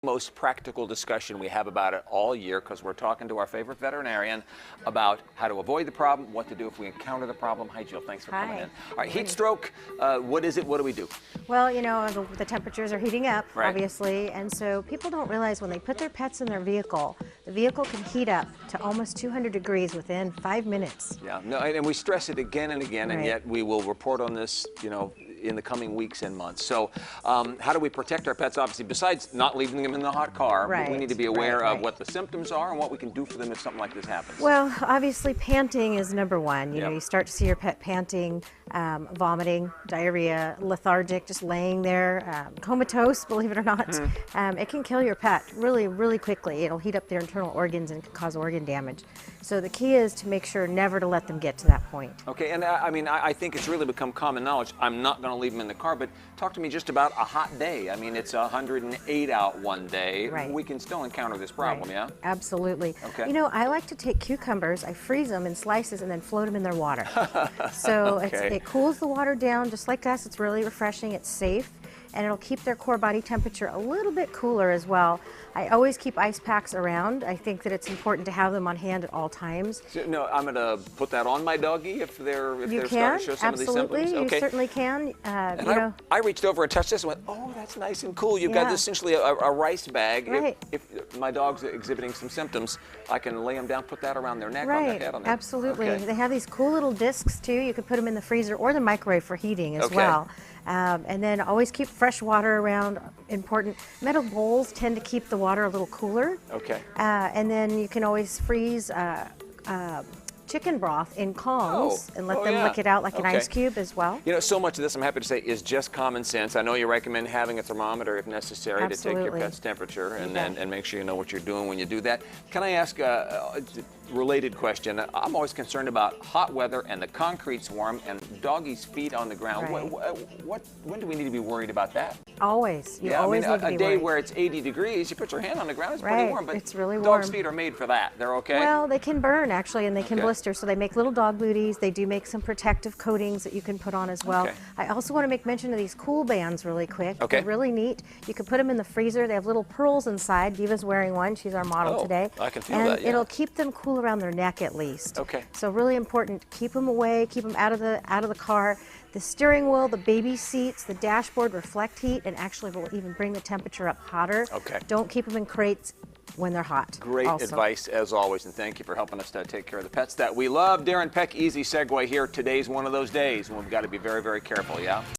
Most practical discussion we have about it all year because we're talking to our favorite veterinarian about how to avoid the problem, what to do if we encounter the problem. Hi, Jill. Thanks for coming in. All right, heat stroke, what is it? What do we do? Well, you know, the temperatures are heating up, Right. obviously, and so people don't realize when they put their pets in their vehicle, the vehicle can heat up to almost 200 degrees within 5 minutes. Yeah, no, and we stress it again and again, and Right. yet we will report on this, you know, in the coming weeks and months. So how do we protect our pets, obviously, besides not leaving them in the hot car? Right. We need to be aware Right. of what the symptoms are and what we can do for them if something like this happens. Well, obviously, panting is number one. You know, Yep. you start to see your pet panting, vomiting, diarrhea, lethargic, just laying there, comatose, believe it or not. It can kill your pet really, really quickly. It'll heat up their internal organs and cause organ damage. So the key is to make sure never to let them get to that point. Okay, and I mean, I think it's really become common knowledge. I'm not going to leave them in the car, but talk to me just about a hot day. I mean, it's 108 out one day. Right. We can still encounter this problem, Right. yeah? Absolutely. Okay. You know, I like to take cucumbers, I freeze them in slices and then float them in their water. So Okay. it cools the water down just like us. It's really refreshing. It's safe. And it'll keep their core body temperature a little bit cooler as well. I always keep ice packs around. I think that it's important to have them on hand at all times. So, no, I'm going to put that on my doggie if they're You starting can, to show some absolutely. of these symptoms. You certainly can. And You know, I reached over and touched this and went, oh, that's nice and cool. You've got Yeah. this essentially a rice bag. Right. If my dog's exhibiting some symptoms, I can lay them down, put that around their neck, on their right, head. On their, absolutely. Okay. They have these cool little discs too. You could put them in the freezer or the microwave for heating as Okay. well. And then always keep fresh water around. Important. Metal bowls tend to keep the water a little cooler. Okay. And then you can always freeze chicken broth in Kongs and let them yeah. lick it out like an Okay. ice cube as well. You know, so much of this, I'm happy to say, is just common sense. I know you recommend having a thermometer if necessary to take your Absolutely. pet's temperature and, You bet. and make sure you know what you're doing when you do that. Can I ask a related question? I'm always concerned about hot weather and the concrete swarm and doggies' feet on the ground. Right. When do we need to be worried about that? Always. You Yeah, always I mean, need to be a day worried. where it's 80 degrees, you put your hand on the ground, it's pretty Right, warm. But it's really dogs' warm. feet are made for that. They're okay? Well, they can burn actually, and they can Okay. blister. So they make little dog booties. They do make some protective coatings that you can put on as well. Okay. I also want to make mention of these cool bands really quick. Okay. They're really neat. You can put them in the freezer. They have little pearls inside. Diva's wearing one. She's our model Oh, today. I can feel and that, yeah. it'll keep them cool around their neck at least. Okay. So really important. Keep them away. Keep them out of the car. The steering wheel, the baby seats, the dashboard reflect heat and actually will even bring the temperature up hotter. Okay. Don't keep them in crates when they're hot. Great also. advice as always, and thank you for helping us to take care of the pets that we love. Darren Peck, easy segue here. Today's one of those days when we've got to be very, very careful, yeah?